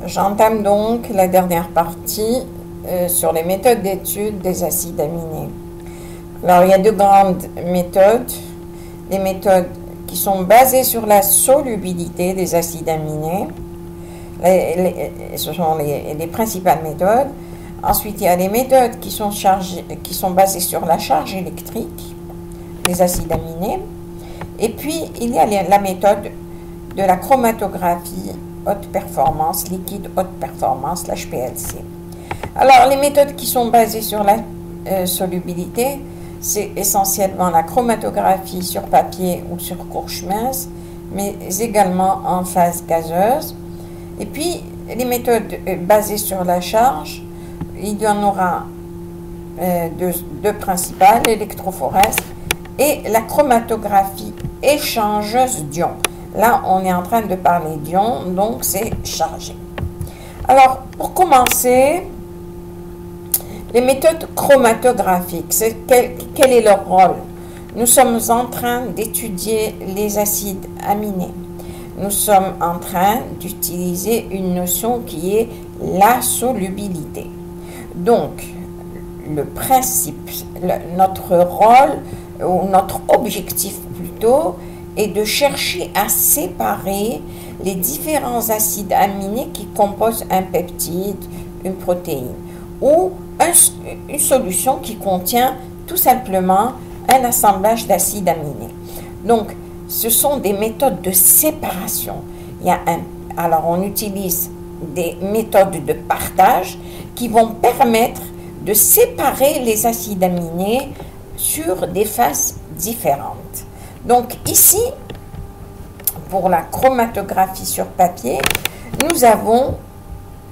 J'entame donc la dernière partie sur les méthodes d'étude des acides aminés. Alors, il y a deux grandes méthodes. Les méthodes qui sont basées sur la solubilité des acides aminés. Ce sont les principales méthodes. Ensuite, il y a les méthodes qui sont basées sur la charge électrique des acides aminés. Et puis, il y a la méthode de la chromatographie haute performance, liquide haute performance, l'HPLC. Alors, les méthodes qui sont basées sur la solubilité, c'est essentiellement la chromatographie sur papier ou sur courge mince, mais également en phase gazeuse. Et puis, les méthodes basées sur la charge, il y en aura deux principales, l'électrophorèse et la chromatographie échangeuse d'ions. Là, on est en train de parler d'ions, donc c'est chargé. Alors, pour commencer, les méthodes chromatographiques, quel est leur rôle? Nous sommes en train d'étudier les acides aminés. Nous sommes en train d'utiliser une notion qui est la solubilité. Donc, le principe, notre rôle, ou notre objectif plutôt, est de chercher à séparer les différents acides aminés qui composent un peptide, une protéine, ou une solution qui contient tout simplement un assemblage d'acides aminés. Donc, ce sont des méthodes de séparation. Alors, on utilise des méthodes de partage qui vont permettre de séparer les acides aminés sur des phases différentes. Donc, ici, pour la chromatographie sur papier, nous avons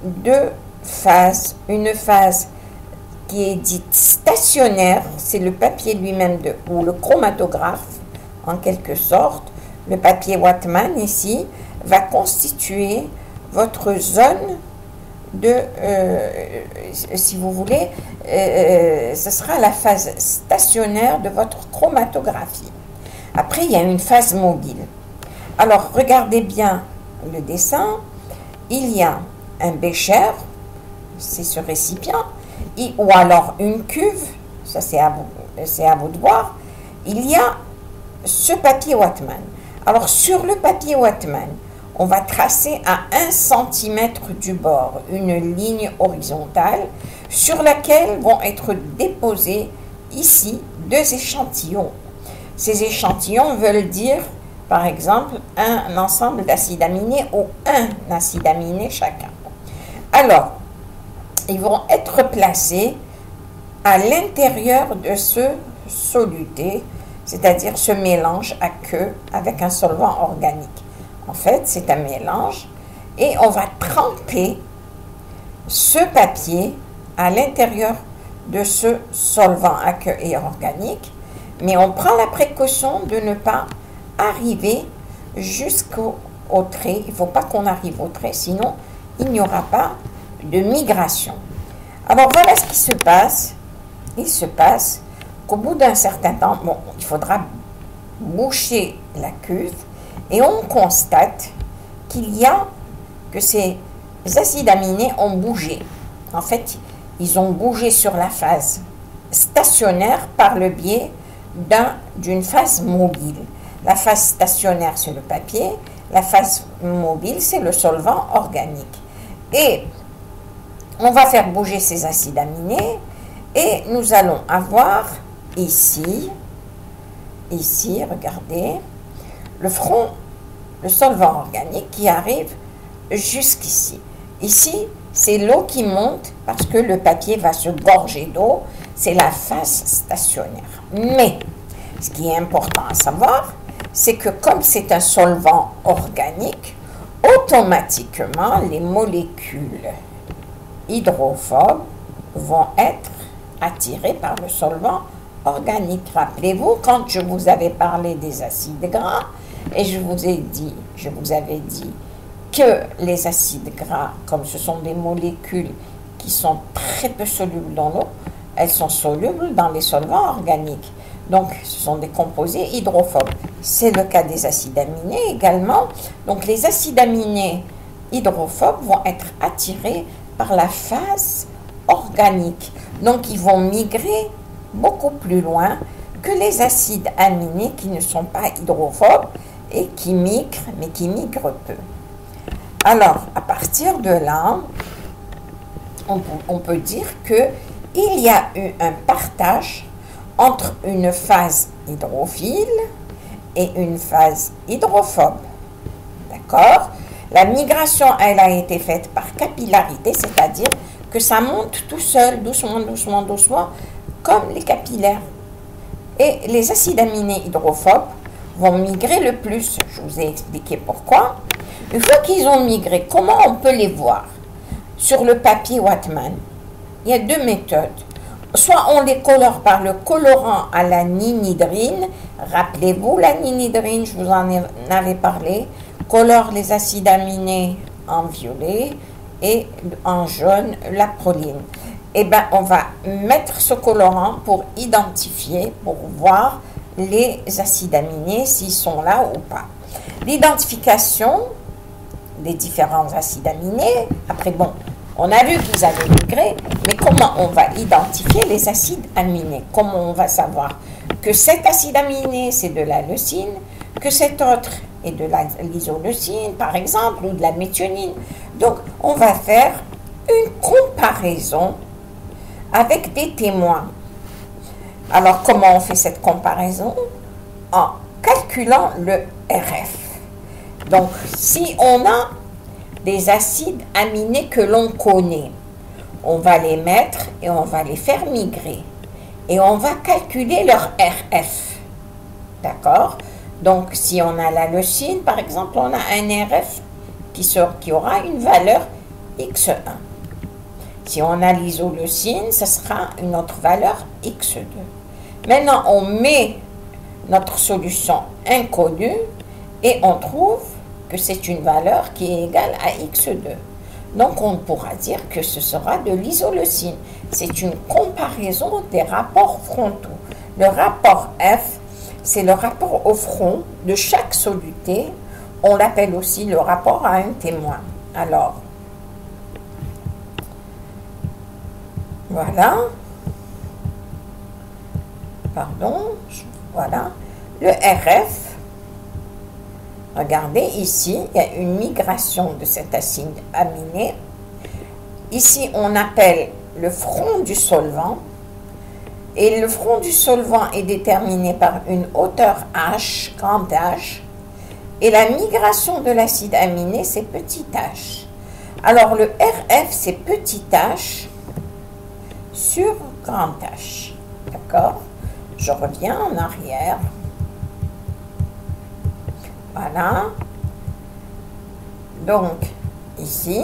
deux phases. Une phase qui est dite stationnaire, c'est le papier lui-même ou le chromatographe, en quelque sorte. Le papier Whatman, ici, va constituer votre zone si vous voulez, ce sera la phase stationnaire de votre chromatographie. Après, il y a une phase mobile. Alors, regardez bien le dessin. Il y a un bécher, c'est ce récipient, ou alors une cuve, ça c'est à vous de voir. Il y a ce papier Whatman. Alors, sur le papier Whatman, on va tracer à 1 cm du bord une ligne horizontale sur laquelle vont être déposés ici deux échantillons. Ces échantillons veulent dire, par exemple, un ensemble d'acides aminés ou un acide aminé chacun. Alors, ils vont être placés à l'intérieur de ce soluté, c'est-à-dire ce mélange aqueux avec un solvant organique. En fait, c'est un mélange et on va tremper ce papier à l'intérieur de ce solvant aqueux et organique, mais on prend la précaution de ne pas arriver jusqu'au trait. Il ne faut pas qu'on arrive au trait, sinon il n'y aura pas de migration. Alors voilà ce qui se passe. Il se passe qu'au bout d'un certain temps, il faudra boucher la cuve et on constate que ces acides aminés ont bougé. En fait, ils ont bougé sur la phase stationnaire par le biais d'une phase mobile. La phase stationnaire, c'est le papier. La phase mobile, c'est le solvant organique. Et on va faire bouger ces acides aminés et nous allons avoir ici, regardez, le solvant organique qui arrive jusqu'ici. Ici, c'est l'eau qui monte parce que le papier va se gorger d'eau. C'est la phase stationnaire. Mais, ce qui est important à savoir, c'est que comme c'est un solvant organique, automatiquement, les molécules hydrophobes vont être attirées par le solvant organique. Rappelez-vous, quand je vous avais parlé des acides gras, et je vous avais dit que les acides gras, comme ce sont des molécules qui sont très peu solubles dans l'eau, elles sont solubles dans les solvants organiques. Donc, ce sont des composés hydrophobes. C'est le cas des acides aminés également. Donc, les acides aminés hydrophobes vont être attirés par la phase organique. Donc, ils vont migrer beaucoup plus loin que les acides aminés qui ne sont pas hydrophobes et qui migrent, mais qui migrent peu. Alors, à partir de là, on peut dire qu'il y a eu un partage entre une phase hydrophile et une phase hydrophobe. D'accord? La migration, elle a été faite par capillarité, c'est-à-dire que ça monte tout seul, doucement, doucement, doucement, comme les capillaires. Et les acides aminés hydrophobes vont migrer le plus. Je vous ai expliqué pourquoi. Une fois qu'ils ont migré, comment on peut les voir? Sur le papier Whatman, il y a deux méthodes. Soit on les colore par le colorant à la ninhydrine. Rappelez-vous, la ninhydrine, je vous en avais parlé, colore les acides aminés en violet et en jaune la proline. Eh bien, on va mettre ce colorant pour identifier, pour voir les acides aminés, s'ils sont là ou pas. L'identification des différents acides aminés, après bon, on a vu qu'ils avaient migré, mais comment on va identifier les acides aminés? Comment on va savoir que cet acide aminé, c'est de la leucine, que cet autre est de l'isoleucine, par exemple, ou de la méthionine? Donc, on va faire une comparaison avec des témoins. Alors, comment on fait cette comparaison? En calculant le RF. Donc, si on a des acides aminés que l'on connaît, on va les mettre et on va les faire migrer. Et on va calculer leur RF. D'accord? Donc, si on a la leucine, par exemple, on a un RF qui aura une valeur X1. Si on a l'isoleucine, ce sera une autre valeur X2. Maintenant, on met notre solution inconnue et on trouve que c'est une valeur qui est égale à X2. Donc, on pourra dire que ce sera de l'isoleucine. C'est une comparaison des rapports frontaux. Le rapport F, c'est le rapport au front de chaque soluté. On l'appelle aussi le rapport à un témoin. Alors, voilà. Pardon. Voilà. Le RF. Regardez ici, il y a une migration de cet acide aminé. Ici, on appelle le front du solvant. Et le front du solvant est déterminé par une hauteur H, grand H. Et la migration de l'acide aminé, c'est petit h. Alors, le RF, c'est petit h sur grand H. D'accord? Je reviens en arrière. Voilà. Donc, ici,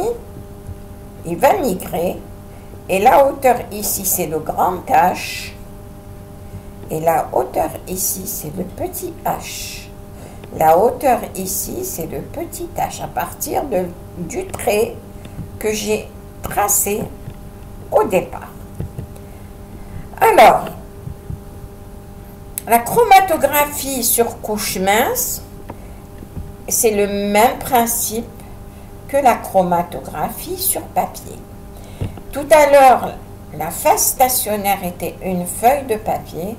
il va migrer. Et la hauteur ici, c'est le grand H. Et la hauteur ici, c'est le petit h. La hauteur ici, c'est le petit h à partir du trait que j'ai tracé au départ. Alors, la chromatographie sur couche mince, c'est le même principe que la chromatographie sur papier. Tout à l'heure, la phase stationnaire était une feuille de papier.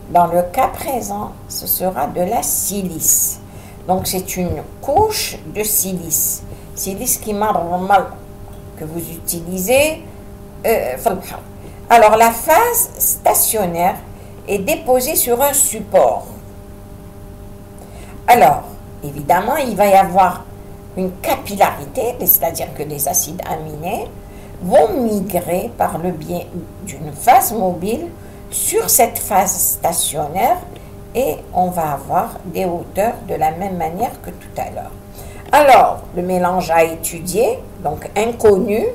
Dans le cas présent, ce sera de la silice. Donc, c'est une couche de silice. Silice qui normal que vous utilisez. Alors, la phase stationnaire est déposée sur un support. Alors, évidemment, il va y avoir une capillarité, c'est-à-dire que les acides aminés vont migrer par le biais d'une phase mobile sur cette phase stationnaire et on va avoir des hauteurs de la même manière que tout à l'heure. Alors, le mélange à étudier, donc inconnu,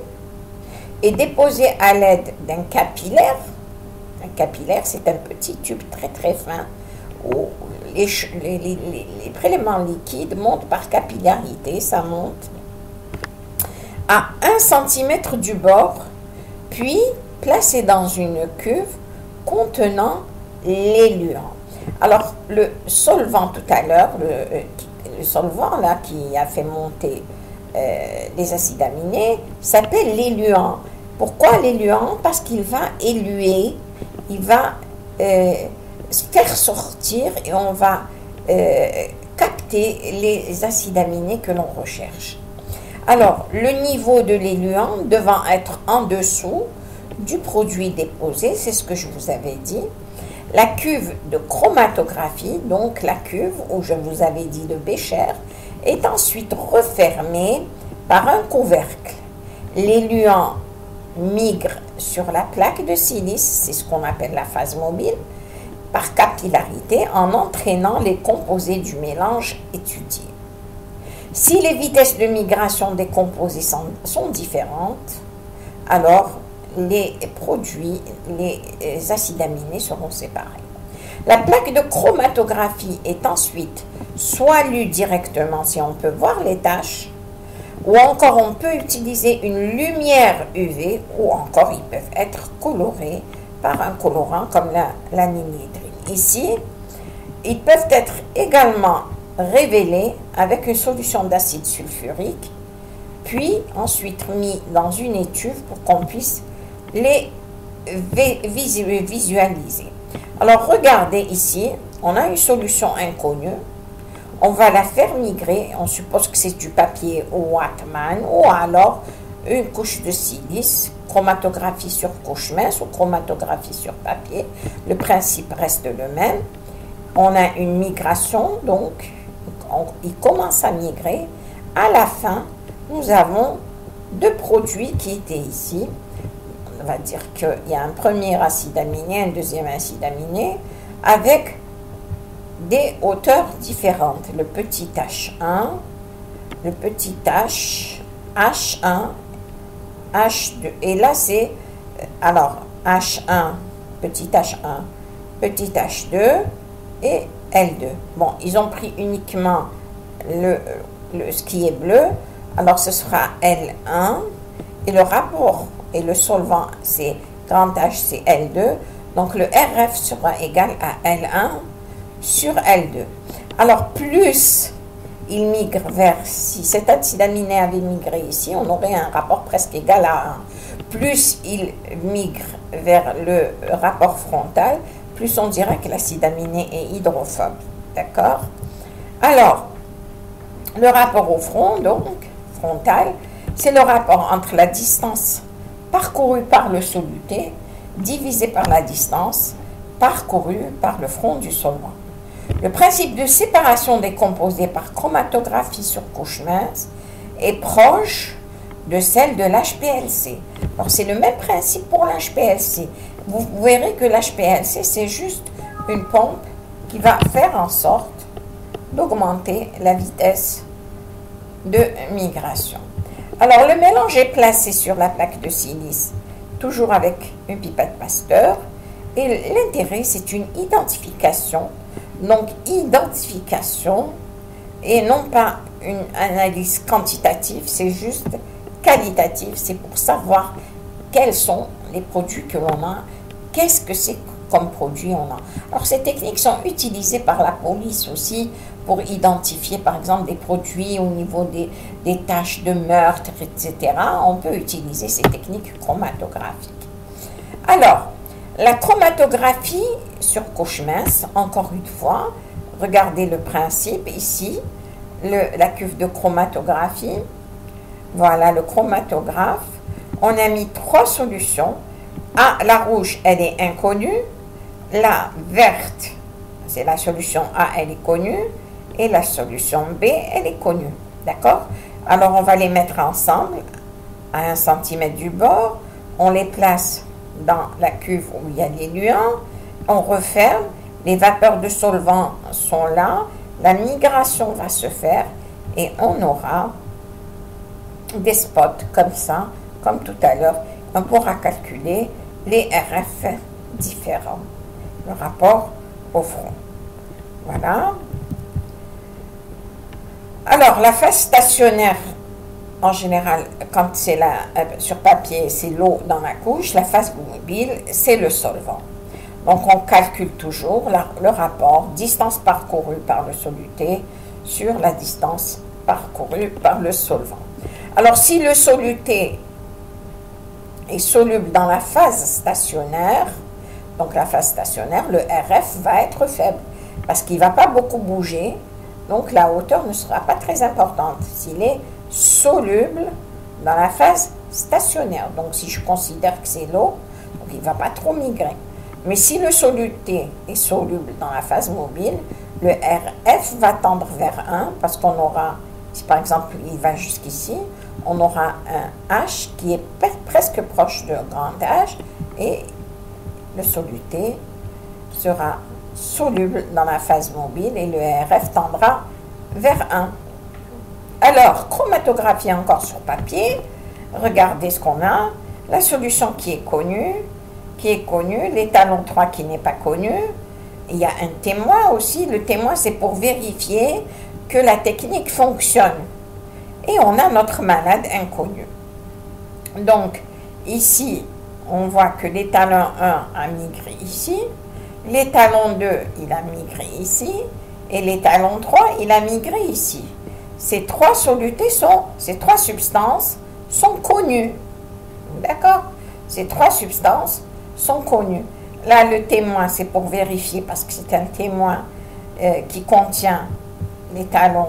est déposé à l'aide d'un capillaire. Un capillaire, c'est un petit tube très très fin où les prélèvements liquides montent par capillarité, ça monte à 1 cm du bord, puis placé dans une cuve contenant l'éluant. Alors, le solvant tout à l'heure, le solvant là qui a fait monter des acides aminés s'appelle l'éluant. Pourquoi l'éluant? Parce qu'il va éluer, il va faire sortir et on va capter les acides aminés que l'on recherche. Alors, le niveau de l'éluant devant être en dessous du produit déposé, c'est ce que je vous avais dit. La cuve de chromatographie, donc la cuve où je vous avais dit de Bécher, est ensuite refermée par un couvercle. L'éluant migre sur la plaque de silice, c'est ce qu'on appelle la phase mobile, par capillarité en entraînant les composés du mélange étudié. Si les vitesses de migration des composés sont différentes, alors les produits, les acides aminés seront séparés. La plaque de chromatographie est ensuite soit lue directement si on peut voir les taches, ou encore on peut utiliser une lumière UV, ou encore ils peuvent être colorés par un colorant comme la ninédrine. Ici, ils peuvent être également révélés avec une solution d'acide sulfurique, puis ensuite mis dans une étuve pour qu'on puisse les visualiser. Alors regardez ici, on a une solution inconnue, on va la faire migrer, on suppose que c'est du papier Whatman ou alors une couche de silice, chromatographie sur couche mince ou chromatographie sur papier, le principe reste le même. On a une migration, donc il commence à migrer. À la fin, nous avons deux produits qui étaient ici. On va dire qu'il y a un premier acide aminé, un deuxième acide aminé, avec des hauteurs différentes. Le petit H1, le petit H1, H2. Et là, c'est, alors, H1, petit H1, petit H2 et L2. Bon, ils ont pris uniquement ce qui est bleu. Alors, ce sera L1. Et le rapport et le solvant, c'est grand H, c'est L2. Donc, le RF sera égal à L1 sur L2. Alors, plus il migre vers, si cet acide aminé avait migré ici, on aurait un rapport presque égal à 1. Plus il migre vers le rapport frontal, plus on dirait que l'acide aminé est hydrophobe. D'accord? Alors, le rapport au front, donc, frontal, c'est le rapport entre la distance parcourue par le soluté divisé par la distance parcourue par le front du solvant. Le principe de séparation des composés par chromatographie sur couche mince est proche de celle de l'HPLC. Alors, c'est le même principe pour l'HPLC. Vous verrez que l'HPLC, c'est juste une pompe qui va faire en sorte d'augmenter la vitesse de migration. Alors, le mélange est placé sur la plaque de silice, toujours avec une pipette Pasteur. Et l'intérêt, c'est une identification. Donc, identification et non pas une analyse quantitative, c'est juste qualitative. C'est pour savoir quels sont les produits que l'on a, qu'est-ce que c'est comme produit on a. Alors, ces techniques sont utilisées par la police aussi pour identifier, par exemple, des produits au niveau des tâches de meurtre, etc. On peut utiliser ces techniques chromatographiques. Alors, la chromatographie sur couche mince, encore une fois, regardez le principe ici, la cuve de chromatographie. Voilà le chromatographe. On a mis 3 solutions. Ah, la rouge, elle est inconnue. La verte, c'est la solution A, elle est connue. Et la solution B, elle est connue. D'accord? Alors, on va les mettre ensemble à 1 cm du bord. On les place dans la cuve où il y a l'éluant. On referme. Les vapeurs de solvant sont là. La migration va se faire. Et on aura des spots comme ça, comme tout à l'heure. On pourra calculer les RF différents. Le rapport au front. Voilà. Alors, la phase stationnaire, en général, quand c'est sur papier, c'est l'eau dans la couche. La phase mobile, c'est le solvant. Donc, on calcule toujours le rapport distance parcourue par le soluté sur la distance parcouru par le solvant. Alors, si le soluté est soluble dans la phase stationnaire, donc la phase stationnaire, le RF va être faible parce qu'il ne va pas beaucoup bouger, donc la hauteur ne sera pas très importante s'il est soluble dans la phase stationnaire. Donc si je considère que c'est l'eau, donc il ne va pas trop migrer. Mais si le soluté est soluble dans la phase mobile, le RF va tendre vers 1 parce qu'on aura, si par exemple il va jusqu'ici, on aura un H qui est presque proche de grand H et le soluté sera soluble dans la phase mobile et le RF tendra vers 1. Alors, chromatographie encore sur papier, regardez ce qu'on a, la solution qui est connue, l'étalon 3 qui n'est pas connu, il y a un témoin aussi, le témoin c'est pour vérifier que la technique fonctionne. Et on a notre malade inconnu. Donc, ici, on voit que l'étalon 1 a migré ici, l'étalon 2, il a migré ici, et l'étalon 3, il a migré ici. Ces trois substances sont connues. D'accord? Ces trois substances sont connues. Là, le témoin, c'est pour vérifier, parce que c'est un témoin qui contient l'étalon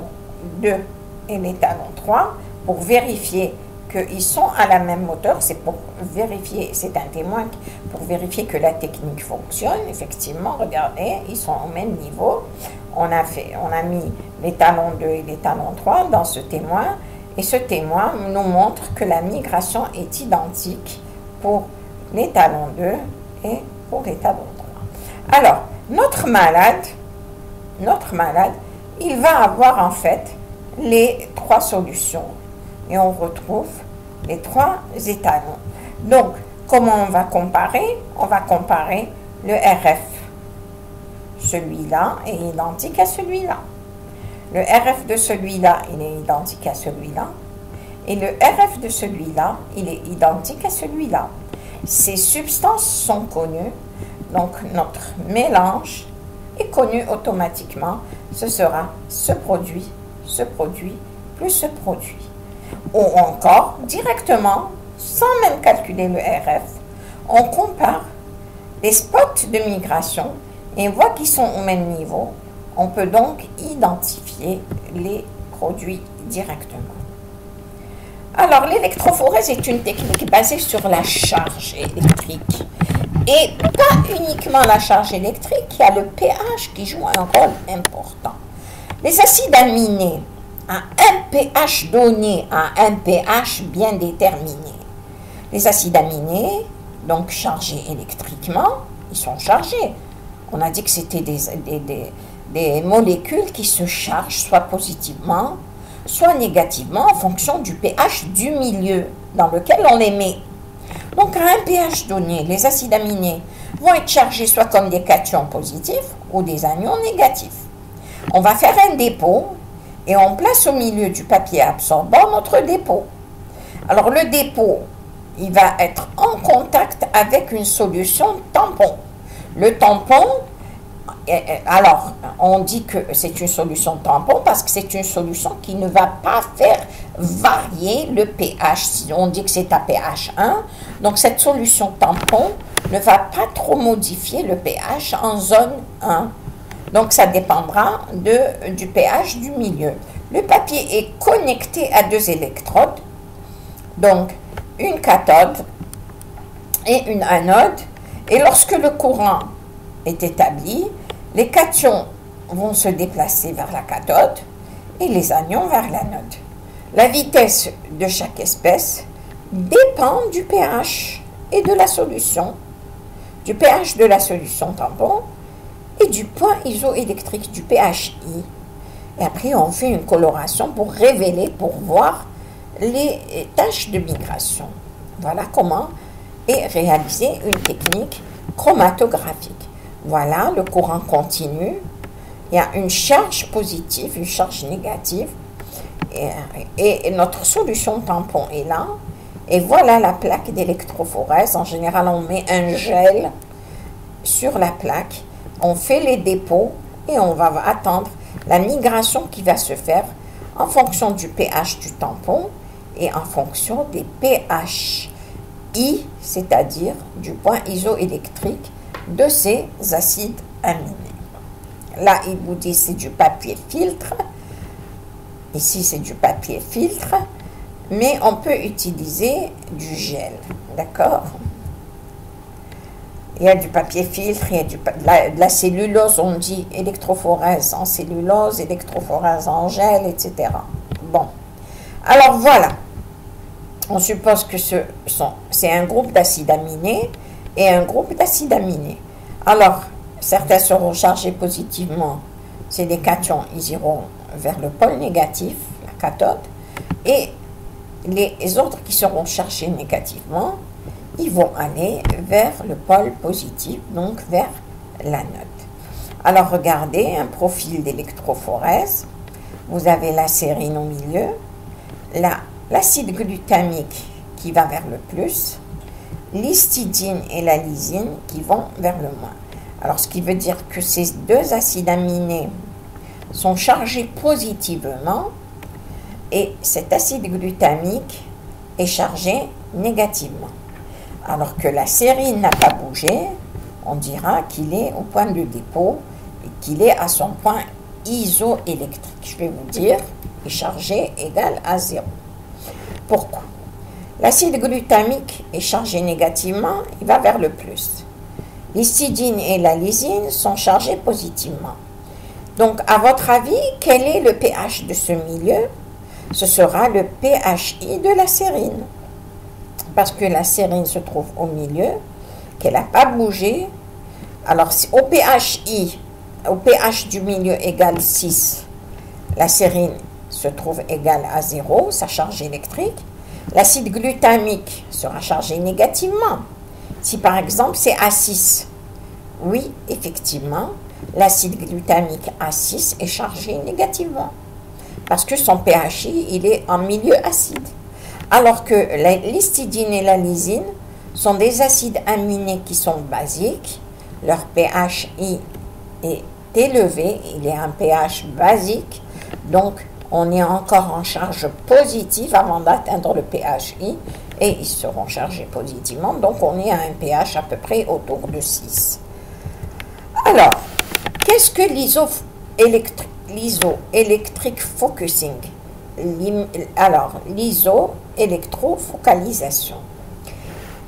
2 et l'étalon 3, pour vérifier qu'ils sont à la même hauteur, c'est pour vérifier, c'est un témoin pour vérifier que la technique fonctionne. Effectivement, regardez, ils sont au même niveau. On a mis l'étalon 2 et l'étalon 3 dans ce témoin, et ce témoin nous montre que la migration est identique pour l'étalon 2 et pour l'étalon 3. Alors, notre malade, il va avoir en fait les trois solutions. Et on retrouve les trois étalons. Donc, comment on va comparer? On va comparer le RF. Celui-là est identique à celui-là. Le RF de celui-là, il est identique à celui-là. Et le RF de celui-là, il est identique à celui-là. Ces substances sont connues. Donc, notre mélange est connu automatiquement. Ce sera ce produit, plus ce produit. Ou encore, directement, sans même calculer le RF, on compare les spots de migration et on voit qu'ils sont au même niveau. On peut donc identifier les produits directement. Alors, l'électrophorèse est une technique basée sur la charge électrique. Et pas uniquement la charge électrique, il y a le pH qui joue un rôle important. Les acides aminés à un pH donné, à un pH bien déterminé. Les acides aminés, donc chargés électriquement, ils sont chargés. On a dit que c'était des molécules qui se chargent soit positivement, soit négativement en fonction du pH du milieu dans lequel on les met. Donc à un pH donné, les acides aminés vont être chargés soit comme des cations positifs ou des anions négatifs. On va faire un dépôt et on place au milieu du papier absorbant notre dépôt. Alors le dépôt, il va être en contact avec une solution tampon. Le tampon, alors on dit que c'est une solution tampon parce que c'est une solution qui ne va pas faire varier le pH. On dit que c'est à pH 1, donc cette solution tampon ne va pas trop modifier le pH en zone 1. Donc, ça dépendra du pH du milieu. Le papier est connecté à deux électrodes, donc une cathode et une anode. Et lorsque le courant est établi, les cations vont se déplacer vers la cathode et les anions vers l'anode. La vitesse de chaque espèce dépend du pH et de la solution, du pH de la solution tampon et du point isoélectrique du PHI. Et après, on fait une coloration pour révéler, pour voir les tâches de migration. Voilà comment est réalisée une technique chromatographique. Voilà, le courant continue. Il y a une charge positive, une charge négative. Et notre solution tampon est là. Et voilà la plaque d'électrophorèse. En général, on met un gel sur la plaque. On fait les dépôts et on va attendre la migration qui va se faire en fonction du pH du tampon et en fonction des pH I, c'est-à-dire du point isoélectrique de ces acides aminés. Là, il vous dit c'est du papier filtre. Ici, c'est du papier filtre, mais on peut utiliser du gel, d'accord? Il y a du papier filtre, il y a de la cellulose, on dit électrophorèse en cellulose, électrophorèse en gel, etc. Bon, alors voilà, on suppose que c'est un groupe d'acides aminés et un groupe d'acides aminés. Alors, certains seront chargés positivement, c'est des cations, ils iront vers le pôle négatif, la cathode, et les autres qui seront chargés négativement, ils vont aller vers le pôle positif, donc vers l'anode. Alors regardez, un profil d'électrophorèse, vous avez la sérine au milieu, l'acide glutamique qui va vers le plus, l'histidine et la lysine qui vont vers le moins. Alors ce qui veut dire que ces deux acides aminés sont chargés positivement et cet acide glutamique est chargé négativement. Alors que la sérine n'a pas bougé, on dira qu'il est au point de dépôt et qu'il est à son point isoélectrique. Je vais vous dire, est chargé égal à 0. Pourquoi? L'acide glutamique est chargé négativement, il va vers le plus. L'histidine et la lysine sont chargés positivement. Donc, à votre avis, quel est le pH de ce milieu? Ce sera le pHI de la sérine. Parce que la sérine se trouve au milieu, qu'elle n'a pas bougé. Alors, au pHI, au pH du milieu égale 6, la sérine se trouve égale à 0, sa charge électrique. L'acide glutamique sera chargé négativement. Si par exemple c'est A6, oui, effectivement, l'acide glutamique A6 est chargé négativement. Parce que son pHI, il est en milieu acide. Alors que l'histidine et la lysine sont des acides aminés qui sont basiques. Leur pHI est élevé, il est un pH basique. Donc, on est encore en charge positive avant d'atteindre le pHI et ils seront chargés positivement. Donc, on est à un pH à peu près autour de 6. Alors, qu'est-ce que l'isoélectric focusing? Alors, l'isoélectrofocalisation.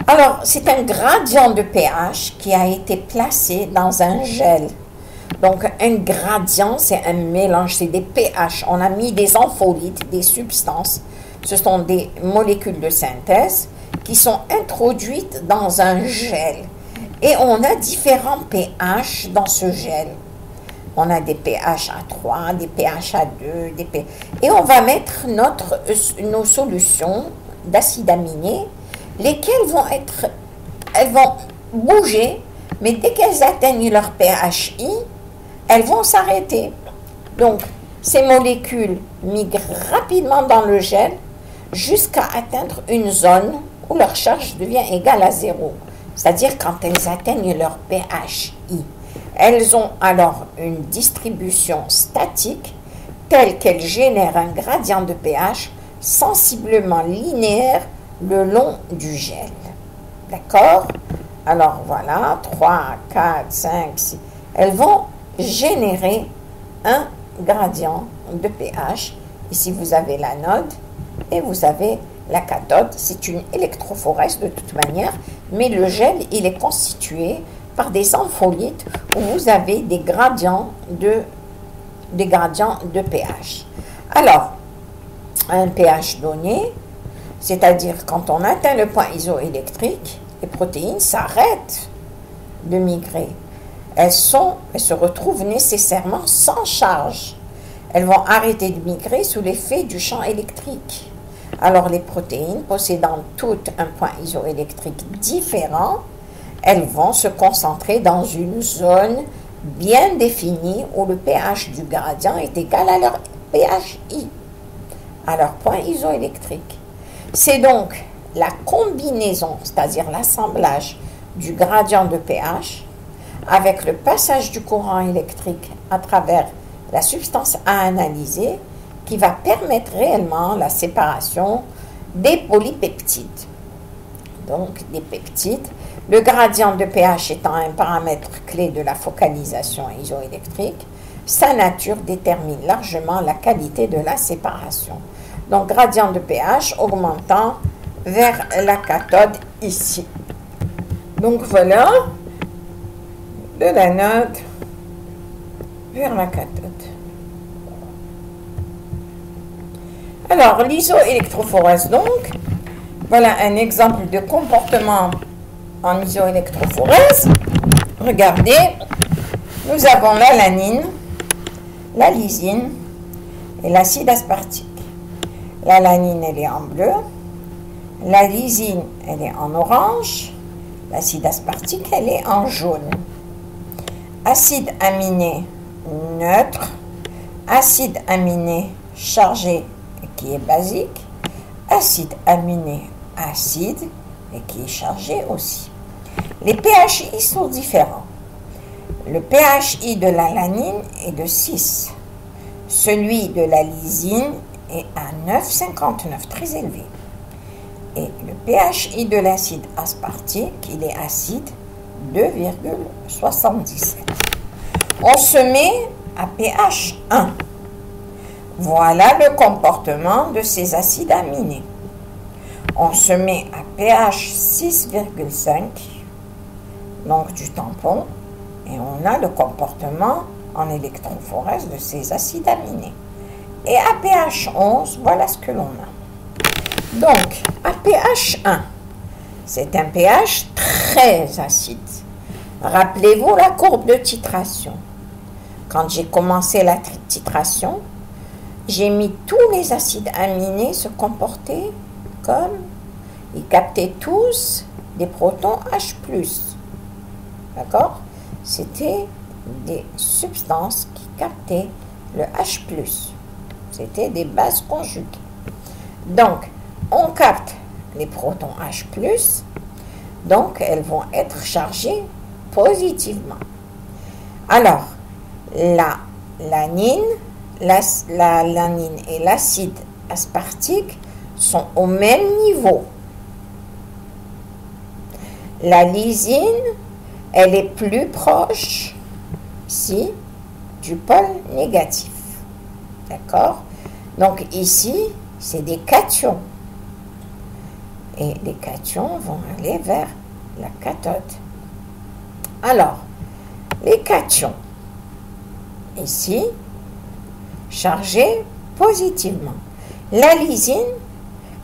Alors, c'est un gradient de pH qui a été placé dans un gel. Donc, un gradient, c'est un mélange, c'est des pH. On a mis des ampholites, des substances. Ce sont des molécules de synthèse qui sont introduites dans un gel. Et on a différents pH dans ce gel. On a des pH à 3, des pH à 2, et on va mettre nos solutions d'acides aminés, lesquelles elles vont bouger, mais dès qu'elles atteignent leur pHI, elles vont s'arrêter. Donc, ces molécules migrent rapidement dans le gel jusqu'à atteindre une zone où leur charge devient égale à 0. C'est-à-dire quand elles atteignent leur pHI. Elles ont alors une distribution statique telle qu'elle génère un gradient de pH sensiblement linéaire le long du gel. D'accord? Alors voilà, 3, 4, 5, 6. Elles vont générer un gradient de pH. Ici, vous avez l'anode et vous avez la cathode. C'est une électrophorèse de toute manière, mais le gel, il est constitué par des ampholites où vous avez des gradients de pH. Alors, à un pH donné, c'est-à-dire quand on atteint le point isoélectrique, les protéines s'arrêtent de migrer. Elles se retrouvent nécessairement sans charge. Elles vont arrêter de migrer sous l'effet du champ électrique. Alors les protéines possédant toutes un point isoélectrique différent, elles vont se concentrer dans une zone bien définie où le pH du gradient est égal à leur pHI, à leur point isoélectrique. C'est donc la combinaison, c'est-à-dire l'assemblage du gradient de pH avec le passage du courant électrique à travers la substance à analyser qui va permettre réellement la séparation des polypeptides. Donc, des peptides. Le gradient de pH étant un paramètre clé de la focalisation isoélectrique, sa nature détermine largement la qualité de la séparation. Donc, gradient de pH augmentant vers la cathode ici. Donc, voilà de l'anode vers la cathode. Alors, l'isoélectrophorèse, donc, voilà un exemple de comportement en isoélectrophorèse. Regardez, nous avons l'alanine, la lysine et l'acide aspartique. L'alanine, elle est en bleu, la lysine, elle est en orange, l'acide aspartique, elle est en jaune. Acide aminé neutre, acide aminé chargé qui est basique, acide aminé acide et qui est chargé aussi. Les pHI sont différents. Le pHI de l'alanine est de 6. Celui de la lysine est à 9,59, très élevé. Et le pHI de l'acide aspartique, il est acide, 2,77. On se met à pH 1. Voilà le comportement de ces acides aminés. On se met à pH 6,5, donc du tampon, et on a le comportement en électrophorèse de ces acides aminés. Et à pH 11, voilà ce que l'on a. Donc, à pH 1, c'est un pH très acide. Rappelez-vous la courbe de titration. Quand j'ai commencé la titration, j'ai mis tous les acides aminés se comporter comme, ils captaient tous des protons H+. D'accord? C'était des substances qui captaient le H+. C'était des bases conjuguées. Donc, on capte les protons H+, donc elles vont être chargées positivement. Alors, l'alanine et l'acide aspartique sont au même niveau. La lysine, elle est plus proche, ici, du pôle négatif. D'accord? Donc ici, c'est des cations. Et les cations vont aller vers la cathode. Alors, les cations, ici, chargés positivement. La lysine,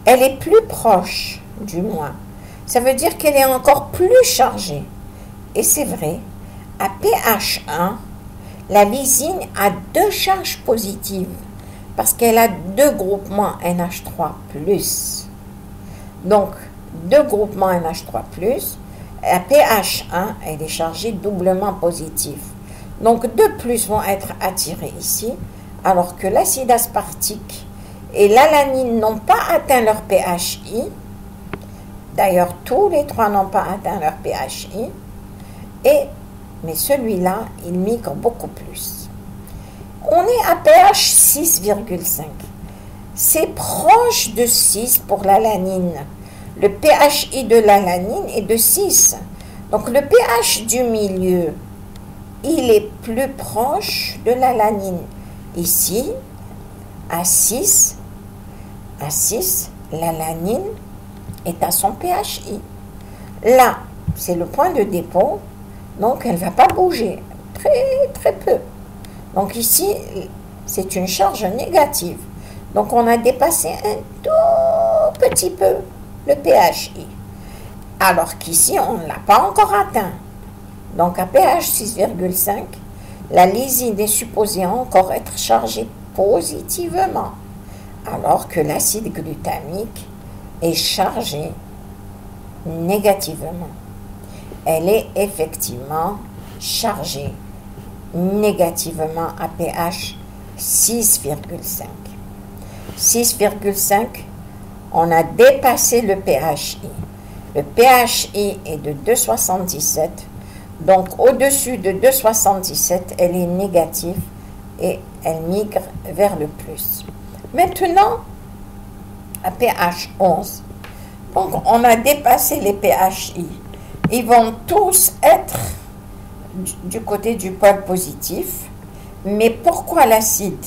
elle est plus proche, du moins. Ça veut dire qu'elle est encore plus chargée. Et c'est vrai, à pH 1, la lysine a 2 charges positives parce qu'elle a 2 groupements NH3+. Donc, 2 groupements NH3+, à pH 1, elle est chargée doublement positive. Donc, 2+ vont être attirés ici, alors que l'acide aspartique et l'alanine n'ont pas atteint leur pHI. D'ailleurs, tous les 3 n'ont pas atteint leur pHI. Mais celui-là, il migre beaucoup plus. On est à pH 6,5. C'est proche de 6 pour l'alanine. Le pHI de l'alanine est de 6. Donc, le pH du milieu, il est plus proche de l'alanine. Ici, à 6, l'alanine est à son pHI. Là, c'est le point de dépôt, donc elle ne va pas bouger, très peu. Donc ici, c'est une charge négative. Donc on a dépassé un tout petit peu le pHI. Alors qu'ici, on ne l'a pas encore atteint. Donc à pH 6,5, la lysine est supposée encore être chargée positivement, alors que l'acide glutamique est chargé négativement. Elle est effectivement chargée négativement à pH 6,5. 6,5, on a dépassé le pHI. Le pHI est de 2,77. Donc, au-dessus de 2,77, elle est négative et elle migre vers le plus. Maintenant, à pH 11, donc on a dépassé les pHI. Ils vont tous être du côté du pôle positif. Mais pourquoi l'acide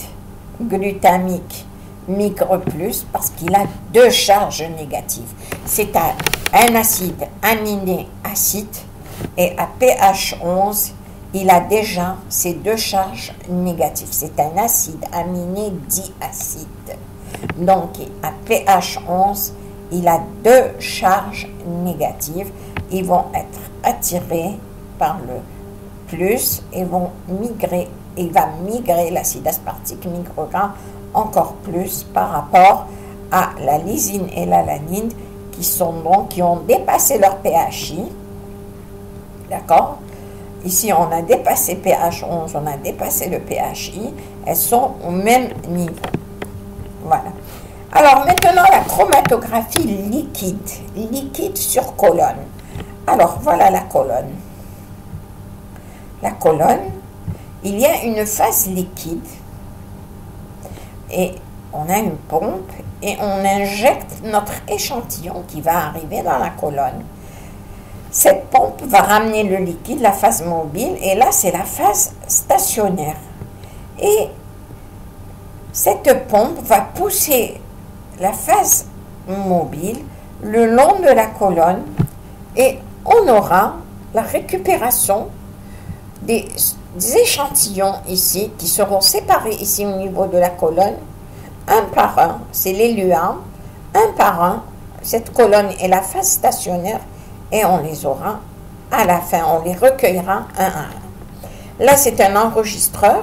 glutamique migre plus? Parce qu'il a deux charges négatives. C'est un acide aminé acide et à pH 11, il a déjà ces deux charges négatives. C'est un acide aminé diacide. Donc, à pH 11, il a deux charges négatives. Ils vont être attirés par le plus et vont migrer. Il va migrer, l'acide aspartique migrera encore plus par rapport à la lysine et l'alanine qui ont dépassé leur pHI. D'accord? Ici, on a dépassé pH 11, on a dépassé le pHI. Elles sont au même niveau. Voilà. Alors, maintenant, la chromatographie liquide. Liquide sur colonne. Alors, voilà la colonne. La colonne, il y a une phase liquide. Et on a une pompe et on injecte notre échantillon qui va arriver dans la colonne. Cette pompe va ramener le liquide, la phase mobile, et là, c'est la phase stationnaire. Et cette pompe va pousser la phase mobile le long de la colonne et on aura la récupération des échantillons ici qui seront séparés ici au niveau de la colonne, un par un, c'est les luants, un par un. Cette colonne est la phase stationnaire et on les aura à la fin, on les recueillera un à un. Là, c'est un enregistreur,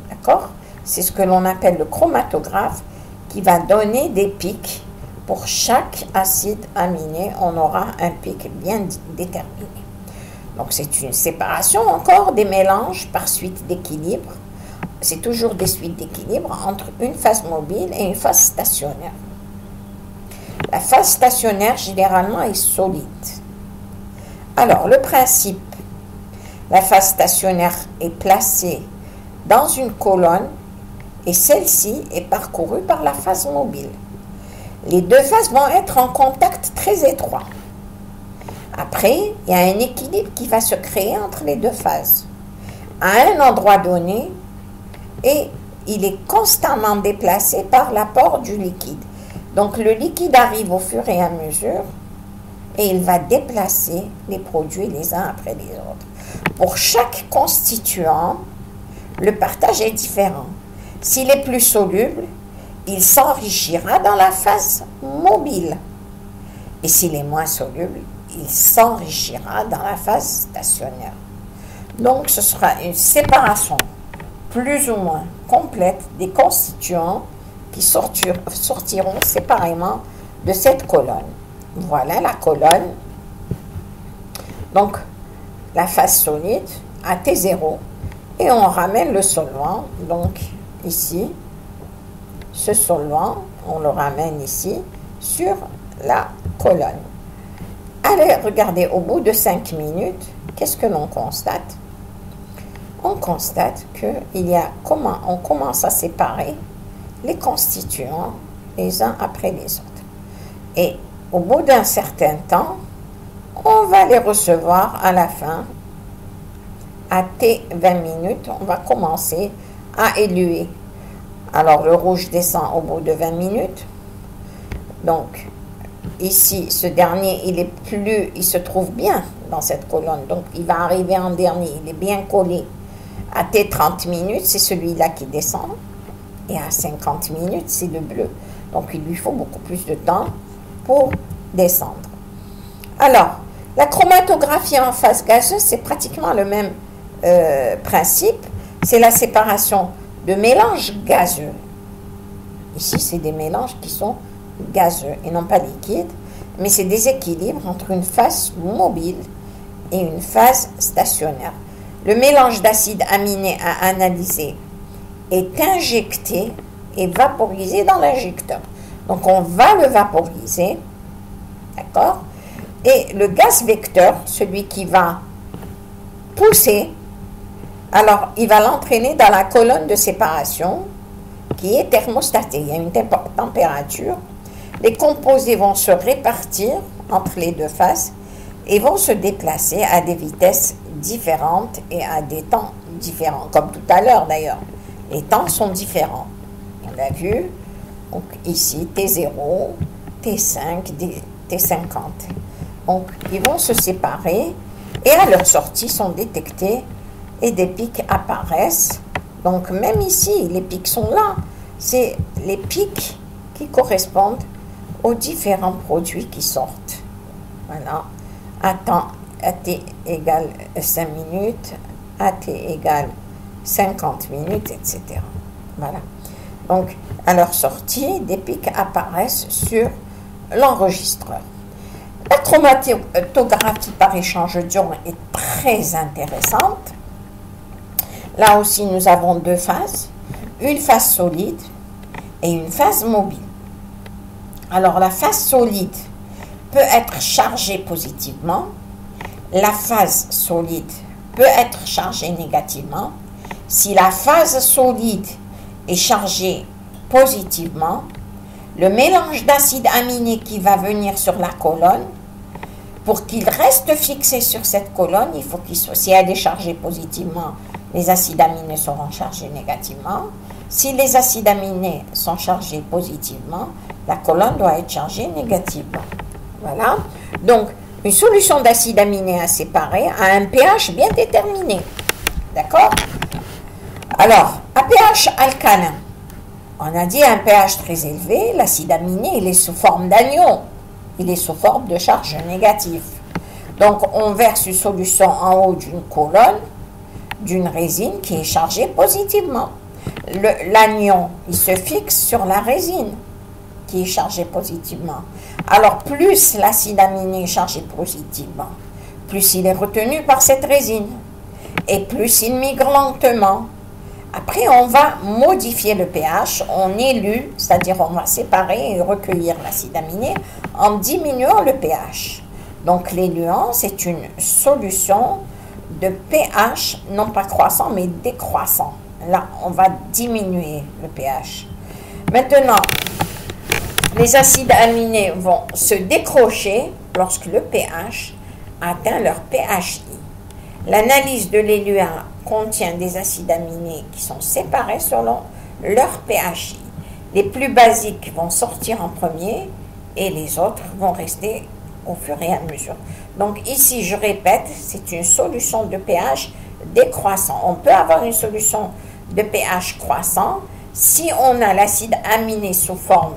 d'accord? C'est ce que l'on appelle le chromatographe qui va donner des pics. Pour chaque acide aminé, on aura un pic bien déterminé. Donc, c'est une séparation encore des mélanges par suite d'équilibre. C'est toujours des suites d'équilibre entre une phase mobile et une phase stationnaire. La phase stationnaire, généralement, est solide. Alors, le principe, la phase stationnaire est placée dans une colonne et celle-ci est parcourue par la phase mobile. Les deux phases vont être en contact très étroit. Après, il y a un équilibre qui va se créer entre les deux phases. À un endroit donné, et il est constamment déplacé par l'apport du liquide. Donc, le liquide arrive au fur et à mesure et il va déplacer les produits les uns après les autres. Pour chaque constituant, le partage est différent. S'il est plus soluble, il s'enrichira dans la phase mobile. Et s'il est moins soluble, il s'enrichira dans la phase stationnaire. Donc, ce sera une séparation plus ou moins complète des constituants qui sortiront séparément de cette colonne. Voilà la colonne. Donc, la phase solide à T0 et on ramène le solvant. Donc, ici, ce solvant, on le ramène ici sur la colonne. Allez, regardez, au bout de 5 minutes, qu'est-ce que l'on constate? On constate on commence à séparer les constituants les uns après les autres. Et au bout d'un certain temps, on va les recevoir à la fin. À T20 minutes, on va commencer à éluer. Alors, le rouge descend au bout de 20 minutes. Donc, ici, ce dernier, il se trouve bien dans cette colonne. Donc, il va arriver en dernier. Il est bien collé. À T30 minutes, c'est celui-là qui descend. Et à 50 minutes, c'est le bleu. Donc, il lui faut beaucoup plus de temps pour descendre. Alors, la chromatographie en phase gazeuse, c'est pratiquement le même principe. C'est la séparation de mélanges gazeux. Ici, c'est des mélanges qui sont gazeux et non pas liquides, mais c'est des équilibres entre une phase mobile et une phase stationnaire. Le mélange d'acides aminés à analyser est injecté et vaporisé dans l'injecteur. Donc, on va le vaporiser, d'accord? Et le gaz vecteur, celui qui va pousser, alors il va l'entraîner dans la colonne de séparation qui est thermostaté. Il y a une température. Les composés vont se répartir entre les deux phases et vont se déplacer à des vitesses différentes et à des temps différents, comme tout à l'heure d'ailleurs. Les temps sont différents. On l'a vu. Donc ici, T0, T5, T50. Donc ils vont se séparer et à leur sortie sont détectés et des pics apparaissent. Donc même ici, les pics sont là. C'est les pics qui correspondent aux différents produits qui sortent. Voilà. À t égale 5 minutes, à t égale 50 minutes, etc. Voilà. Donc, à leur sortie, des pics apparaissent sur l'enregistreur. La chromatographie par échange d'ions est très intéressante. Là aussi, nous avons deux phases, une phase solide et une phase mobile. Alors, la phase solide peut être chargée positivement, la phase solide peut être chargée négativement. Si la phase solide est chargée positivement, le mélange d'acides aminés qui va venir sur la colonne, pour qu'il reste fixé sur cette colonne, il faut qu'il soit, si elle est chargée positivement, les acides aminés seront chargés négativement. Si les acides aminés sont chargés positivement, la colonne doit être chargée négativement. Voilà. Donc, une solution d'acide aminé à séparer a un pH bien déterminé. D'accord? Alors, à pH alcalin, on a dit un pH très élevé, l'acide aminé, il est sous forme d'anion. Il est sous forme de charge négative. Donc, on verse une solution en haut d'une colonne, d'une résine qui est chargée positivement. L'anion, il se fixe sur la résine qui est chargée positivement. Alors, plus l'acide aminé est chargé positivement, plus il est retenu par cette résine et plus il migre lentement. Après, on va modifier le pH, on élue, c'est-à-dire on va séparer et recueillir l'acide aminé en diminuant le pH. Donc, l'éluant, c'est une solution de pH, non pas croissant, mais décroissant. Là, on va diminuer le pH. Maintenant, les acides aminés vont se décrocher lorsque le pH atteint leur pHI. L'analyse de l'éluant contient des acides aminés qui sont séparés selon leur pHI. Les plus basiques vont sortir en premier et les autres vont rester au fur et à mesure. Donc ici, je répète, c'est une solution de pH décroissant. On peut avoir une solution de pH croissant si on a l'acide aminé sous forme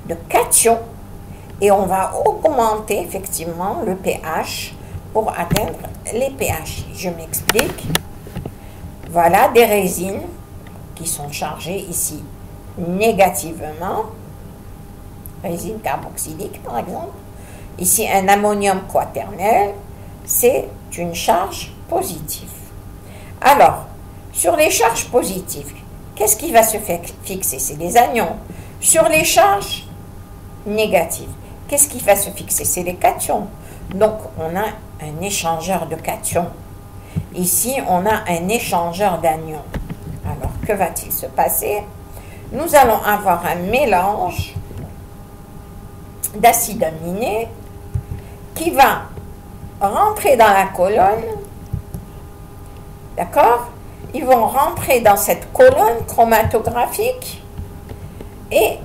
de cation et on va augmenter effectivement le pH pour atteindre les pH. Je m'explique. Voilà des résines qui sont chargées ici négativement. Résine carboxylique par exemple. Ici un ammonium quaternel, c'est une charge positive. Alors, sur les charges positives, qu'est-ce qui va se fixer? C'est les anions. Sur les charges négatives, qu'est-ce qui va se fixer? C'est les cations. Donc, on a un échangeur de cations. Ici, on a un échangeur d'anions. Alors, que va-t-il se passer? Nous allons avoir un mélange d'acides aminés qui va rentrer dans la colonne. D'accord? Ils vont rentrer dans cette colonne chromatographique et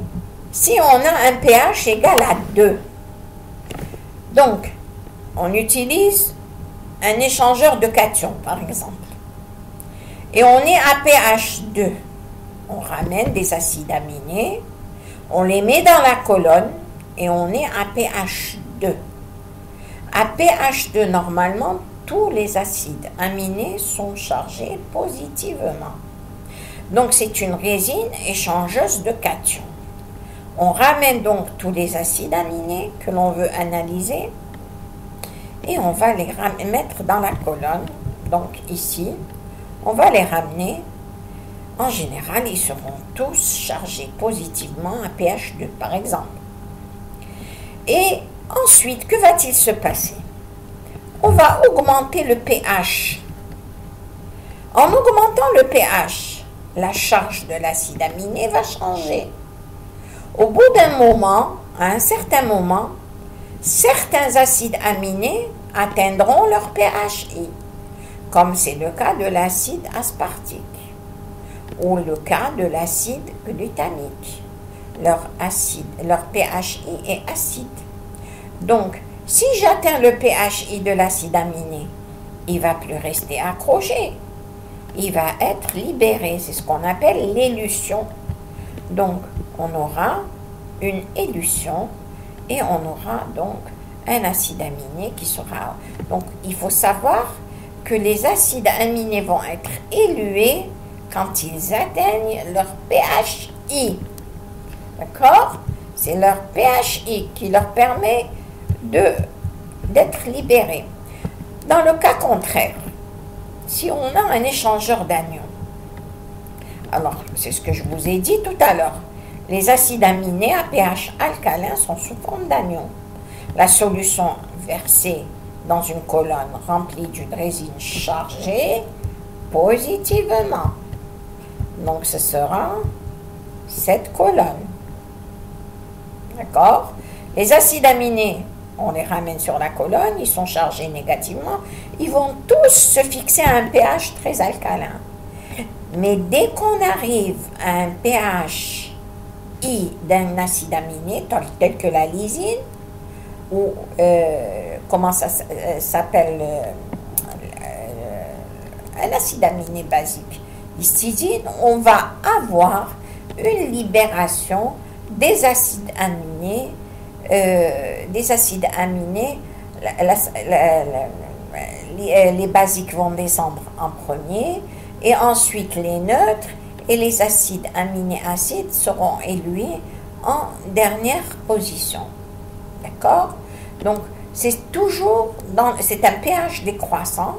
si on a un pH égal à 2, donc on utilise un échangeur de cations par exemple et on est à pH 2, on ramène des acides aminés, on les met dans la colonne et on est à pH 2. À pH 2, normalement, tous les acides aminés sont chargés positivement. Donc, c'est une résine échangeuse de cations. On ramène donc tous les acides aminés que l'on veut analyser et on va les mettre dans la colonne. Donc, ici, on va les ramener. En général, ils seront tous chargés positivement à pH 2, par exemple. Et ensuite, que va-t-il se passer? On va augmenter le pH. En augmentant le pH, la charge de l'acide aminé va changer. Au bout d'un moment, à un certain moment, certains acides aminés atteindront leur pHI, comme c'est le cas de l'acide aspartique ou le cas de l'acide glutamique. Leur pHI est acide. Donc, si j'atteins le pHI de l'acide aminé, il ne va plus rester accroché. Il va être libéré. C'est ce qu'on appelle l'élution. Donc, on aura une élution et on aura donc un acide aminé qui sera... Donc, il faut savoir que les acides aminés vont être élués quand ils atteignent leur pHI. D'accord? C'est leur pHI qui leur permet d'être libérés. Dans le cas contraire, si on a un échangeur d'anions, alors c'est ce que je vous ai dit tout à l'heure, les acides aminés à pH alcalin sont sous forme d'anions. La solution versée dans une colonne remplie d'une résine chargée positivement. Donc ce sera cette colonne. D'accord? Les acides aminés, on les ramène sur la colonne, ils sont chargés négativement, ils vont tous se fixer à un pH très alcalin. Mais dès qu'on arrive à un pH I d'un acide aminé, tel que la lysine, ou comment ça s'appelle, un acide aminé basique, l'histidine, on va avoir une libération des acides aminés, les basiques vont descendre en premier, et ensuite les neutres, et les acides aminés acides seront élués en dernière position. D'accord? Donc, c'est un pH décroissant,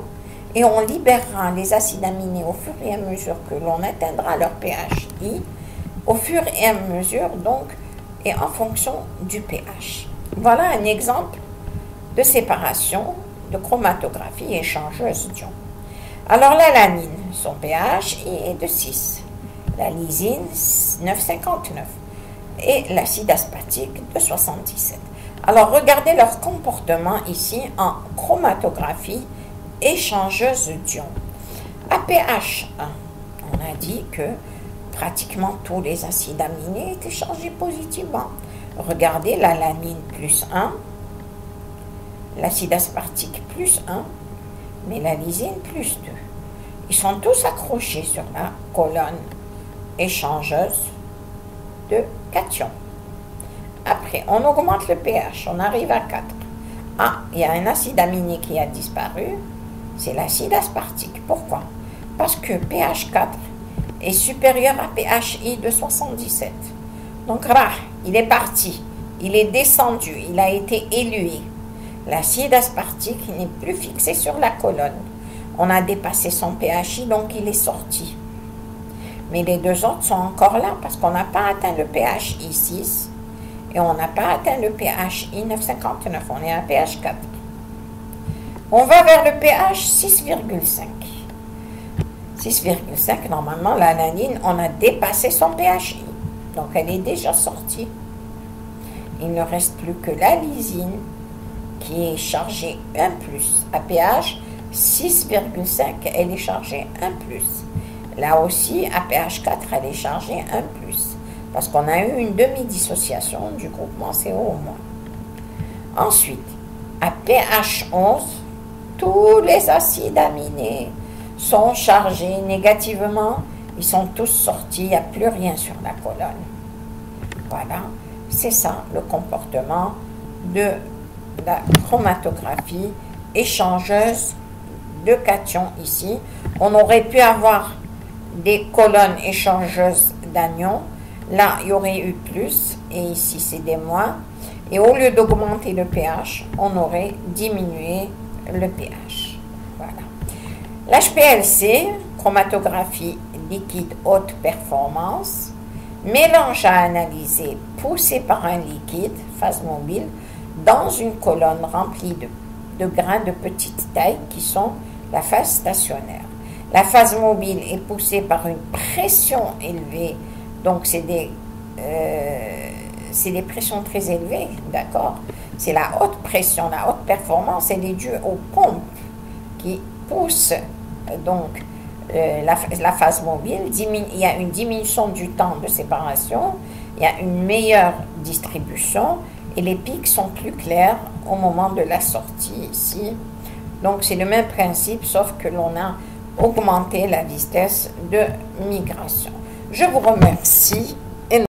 et on libérera les acides aminés au fur et à mesure que l'on atteindra leur pHI, au fur et à mesure, donc, et en fonction du pH. Voilà un exemple de séparation de chromatographie échangeuse d'ions. Alors, l'alanine, son pH est de 6. La lysine, 9,59. Et l'acide aspartique, de 77. Alors, regardez leur comportement ici en chromatographie échangeuse d'ions. À pH 1, on a dit que pratiquement tous les acides aminés étaient chargés positivement. Regardez l'alanine plus 1, l'acide aspartique plus 1, mais la lysine plus 2. Ils sont tous accrochés sur la colonne échangeuse de cations. Après, on augmente le pH, on arrive à 4. Ah, il y a un acide aminé qui a disparu, c'est l'acide aspartique. Pourquoi? Parce que pH 4 est supérieur à pHI de 77. Donc, il est parti, il est descendu, il a été élué. L'acide aspartique n'est plus fixé sur la colonne. On a dépassé son pHI, donc il est sorti. Mais les deux autres sont encore là parce qu'on n'a pas atteint le pHI 6 et on n'a pas atteint le pHI 9,59. On est à pH 4. On va vers le pH 6,5. 6,5, normalement, l'alanine, on a dépassé son pHI. Donc, elle est déjà sortie. Il ne reste plus que la lysine qui est chargée 1+. À pH 6,5, elle est chargée 1+. Là aussi, à pH 4, elle est chargée 1+. Parce qu'on a eu une demi-dissociation du groupement CO-. Ensuite, à pH 11, tous les acides aminés sont chargés négativement. Ils sont tous sortis, il n'y a plus rien sur la colonne. Voilà, c'est ça le comportement de la chromatographie échangeuse de cations ici. On aurait pu avoir des colonnes échangeuses d'anions. Là, il y aurait eu plus, et ici, c'est des moins. Et au lieu d'augmenter le pH, on aurait diminué le pH. Voilà. L'HPLC, chromatographie liquide haute performance, mélange à analyser poussé par un liquide, phase mobile, dans une colonne remplie de grains de petite taille qui sont la phase stationnaire. La phase mobile est poussée par une pression élevée, donc c'est des pressions très élevées, d'accord? C'est la haute pression, la haute performance, elle est due aux pompes qui poussent donc la phase mobile. Il y a une diminution du temps de séparation, il y a une meilleure distribution et les pics sont plus clairs au moment de la sortie ici. Donc c'est le même principe, sauf que l'on a augmenté la vitesse de migration. Je vous remercie.